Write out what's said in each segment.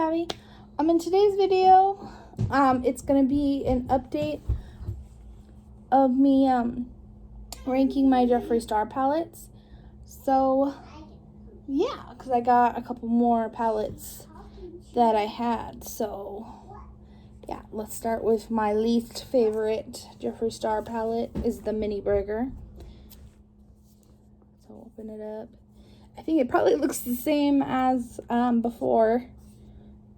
Abby. In today's video, it's gonna be an update of me ranking my Jeffree Star palettes. So yeah, because I got a couple more palettes that I had. So yeah, let's start with my least favorite Jeffree Star palette is the Mini Burger. So open it up. I think it probably looks the same as before.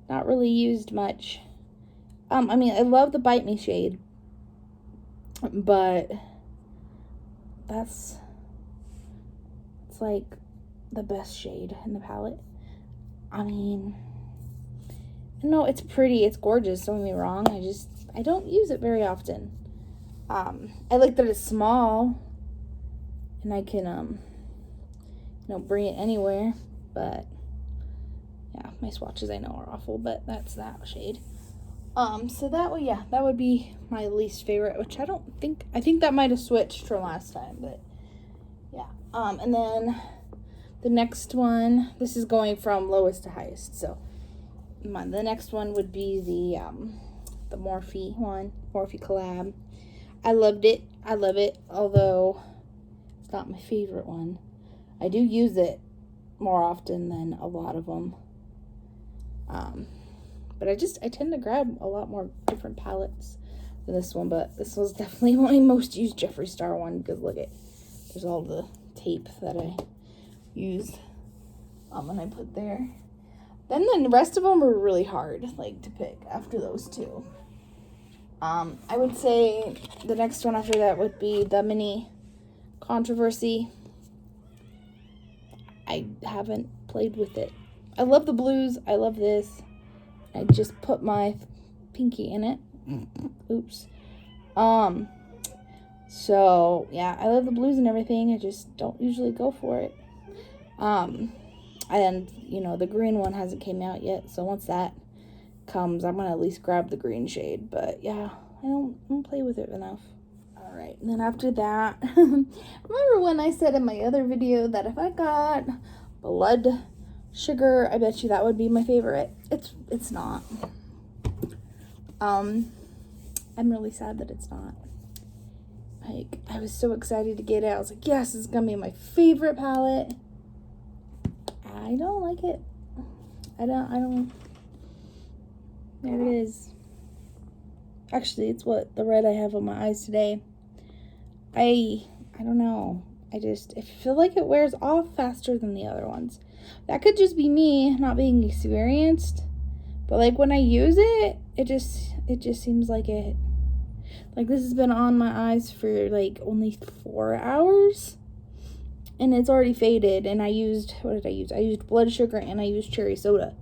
Not really used much. I mean, I love the Bite Me shade, but it's like the best shade in the palette. I mean, no, it's pretty, it's gorgeous, don't get me wrong. I don't use it very often. I like that it's small and I can bring it anywhere, but yeah, my swatches I know are awful, but that's that shade. So that would be my least favorite, which I think that might have switched from last time, but yeah. And then the next one, this is going from lowest to highest, so the next one would be the Morphe one, Morphe collab. I loved it. I love it, although it's not my favorite one. I do use it more often than a lot of them. But I tend to grab a lot more different palettes than this one, but this was definitely my most used Jeffree Star one, because look at, there's all the tape that I used when I put there. Then the rest of them were really hard, to pick after those two. I would say the next one after that would be the Mini Controversy. I haven't played with it. I love the blues. I love this. I just put my pinky in it. Oops. So yeah, I love the blues and everything. I just don't usually go for it. And the green one hasn't came out yet, so once that comes, I'm gonna at least grab the green shade. But yeah, I don't play with it enough. All right, and then after that, remember when I said in my other video that if I got blood sugar, I bet you that would be my favorite. It's not. I'm really sad that it's not. I was so excited to get it. I was like, yes, it's gonna be my favorite palette. I don't like it. I don't. There it is. Actually, it's the red I have on my eyes today. I don't know. I feel like it wears off faster than the other ones. That could just be me not being experienced. But when I use it, it just seems like this has been on my eyes for only 4 hours. And it's already faded, and what did I use? I used blood sugar and I used cherry soda.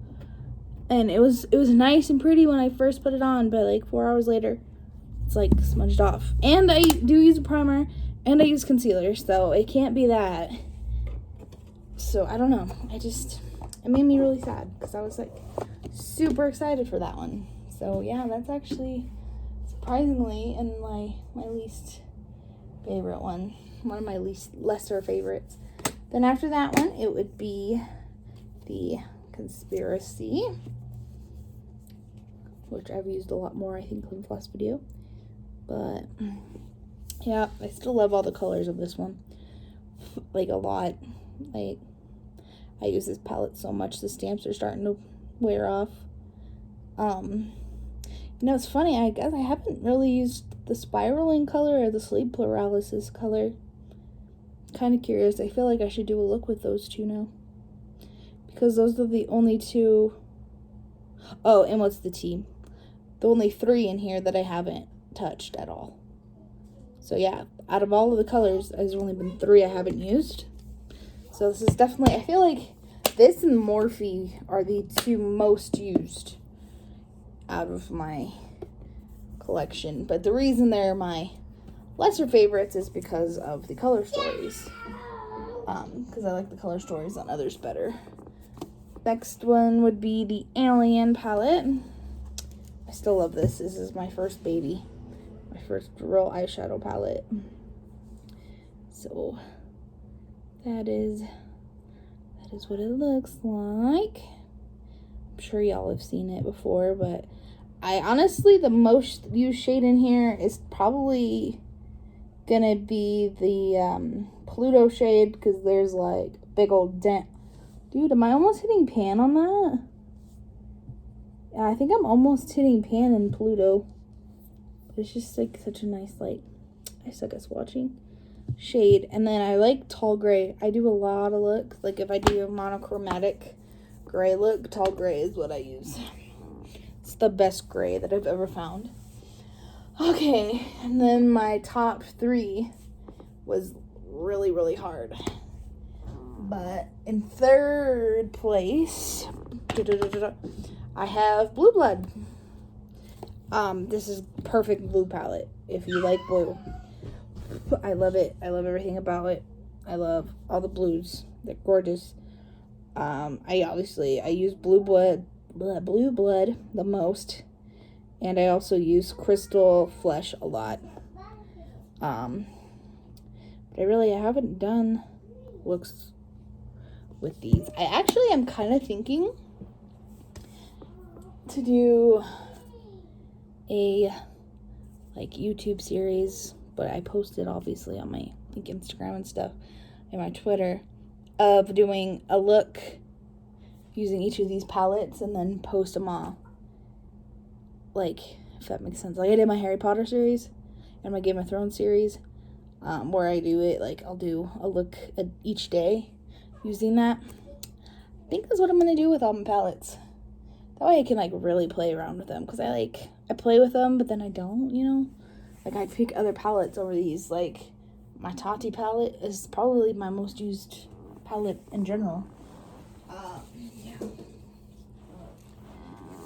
And it was nice and pretty when I first put it on, but 4 hours later, it's smudged off. And I do use a primer, and I use concealer, so it can't be that. So I don't know. It made me really sad, because I was super excited for that one. So yeah, that's actually surprisingly in my least favorite one. One of my lesser favorites. Then after that one, it would be the Conspiracy, which I've used a lot more, I think, in the last video. But yeah, I still love all the colors of this one. A lot. I use this palette so much, the stamps are starting to wear off. It's funny, I guess I haven't really used the spiraling color or the sleep paralysis color. Kind of curious. I feel like I should do a look with those two now, because those are the only two. Oh, and what's the T? The only 3 in here that I haven't touched at all. So yeah, out of all of the colors, there's only been 3 I haven't used. So this is definitely, I feel like this and Morphe are the 2 most used out of my collection. But the reason they're my lesser favorites is because of the color stories. Because I like the color stories on others better. Next one would be the Alien palette. I still love this. This is my first baby. My first real eyeshadow palette. So that is what it looks like. sure y'all have seen it before, but I honestly, the most used shade in here is probably gonna be the Pluto shade, because there's like a big old dent. Dude, am I almost hitting pan on that? Yeah, I think I'm almost hitting pan in Pluto. It's just like such a nice, like, I suck at swatching shade. And then I like tall gray. I do a lot of looks. Like if I do a monochromatic gray look, tall gray is what I use. It's the best gray that I've ever found. Okay, and then my top 3 was really, really hard. But in 3rd place, I have Blue Blood. This is perfect blue palette if you like blue. I love it. I love everything about it. I love all the blues. They're gorgeous. I use Blue Blood the most, and I also use Crystal Flesh a lot. But I haven't done looks with these. I actually am kind of thinking to do a like YouTube series, but I posted obviously on my like Instagram and stuff and my Twitter of doing a look using each of these palettes and then post them all, like, if that makes sense. Like I did my Harry Potter series and my Game of Thrones series, where I do it like I'll do a look at each day using that. I think that's what I'm gonna do with all my palettes. That way I can like really play around with them, because I play with them but then I don't, you know, like I pick other palettes over these. Like my Tati palette is probably my most used palette in general. Yeah.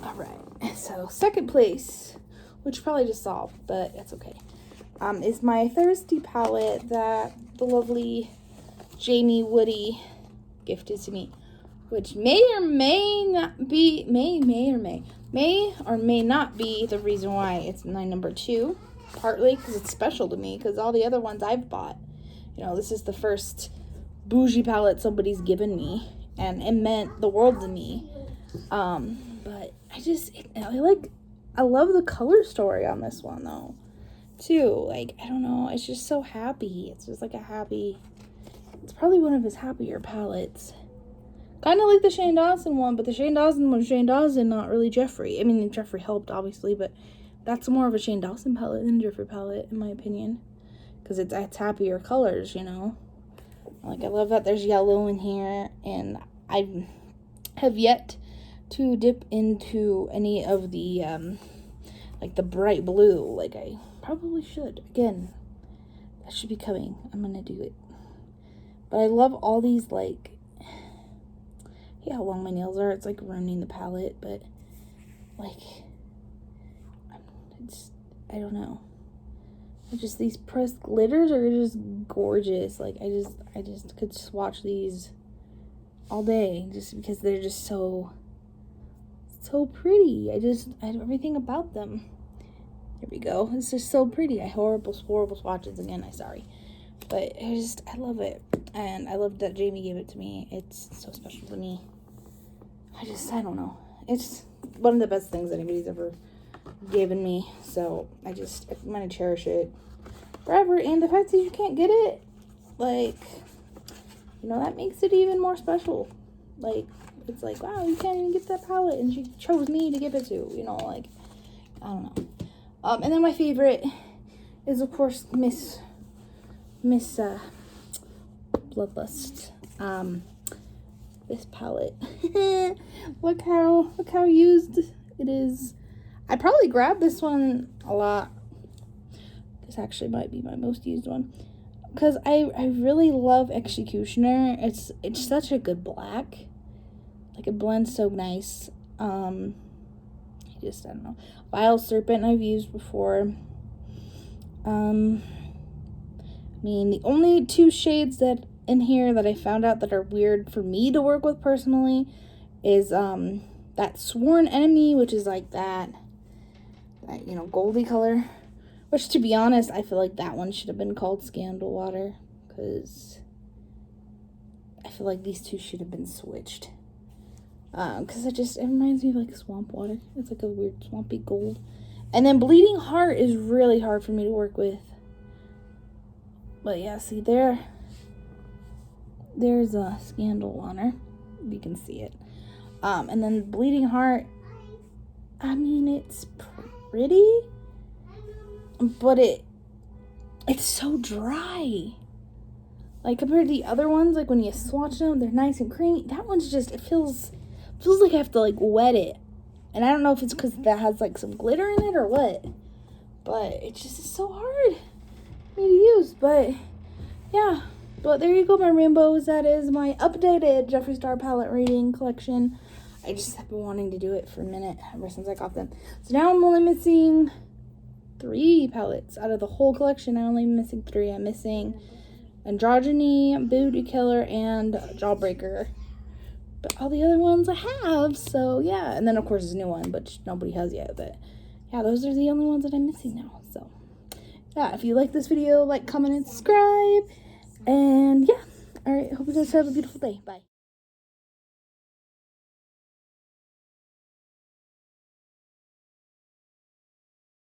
All right, so 2nd place, which probably just solved, but it's okay, is my Thirsty palette that the lovely Jamie Woody gifted to me, which may or may not be the reason why it's my number 2. Partly because it's special to me, because all the other ones I've bought, you know, this is the first bougie palette somebody's given me, and it meant the world to me. But I love the color story on this one though, too. Like, I don't know, it's just so happy. It's just like it's probably one of his happier palettes. Kind of like the Shane Dawson one, but the Shane Dawson one, Shane Dawson, not really Jeffree. I mean, Jeffree helped, obviously, but that's more of a Shane Dawson palette than a Jeffree palette, in my opinion. Because it's happier colors, you know. Like, I love that there's yellow in here, and I have yet to dip into any of the, like, the bright blue. Like, I probably should. Again, that should be coming. I'm gonna do it. But I love all these, like, yeah, how long my nails are. It's like ruining the palette, but like, I don't know. Just these pressed glitters are just gorgeous. Like, I just could swatch these all day, just because they're just so pretty. I have everything about them. Here we go. It's just so pretty. Horrible swatches again. I'm sorry. But I love it. And I love that Jamie gave it to me. It's so special to me. I don't know. It's one of the best things anybody's ever given me. So I'm going to cherish it forever. And the fact that you can't get it, like, you know, that makes it even more special. Like, it's like, wow, you can't even get that palette, and she chose me to give it to, you know, like, I don't know. And then my favorite is, of course, Miss Bloodlust. This palette. Look how used it is. I'd probably grab this one a lot. This actually might be my most used one, because I really love Executioner. It's such a good black. Like, it blends so nice. I don't know. Vile Serpent I've used before. I mean, the only 2 shades that in here that I found out that are weird for me to work with personally is that Sworn Enemy, which is like that you know, goldy color, which, to be honest, I feel like that one should have been called Scandal Water, because I feel like these two should have been switched. Because it reminds me of like swamp water. It's like a weird swampy gold. And then Bleeding Heart is really hard for me to work with. But yeah, see there's a Scandal on her. You can see it. And then Bleeding Heart, I mean, it's pretty, but it's so dry. Like, compared to the other ones, like, when you swatch them, they're nice and creamy. That one's just, it feels like I have to, like, wet it. And I don't know if it's because that has, like, some glitter in it or what. But it just is so hard for me to use. But, yeah. But there you go, my rainbows. That is my updated Jeffree Star palette reading collection. I just have been wanting to do it for a minute ever since I got them. So now I'm only missing 3 palettes out of the whole collection. I'm only missing 3. I'm missing Androgyny, Booty Killer, and Jawbreaker. But all the other ones I have, so yeah. And then, of course, there's a new one, but nobody has yet. But yeah, those are the only ones that I'm missing now. So yeah, if you like this video, like, comment, and subscribe. And yeah, all right, hope you guys have a beautiful day. Bye.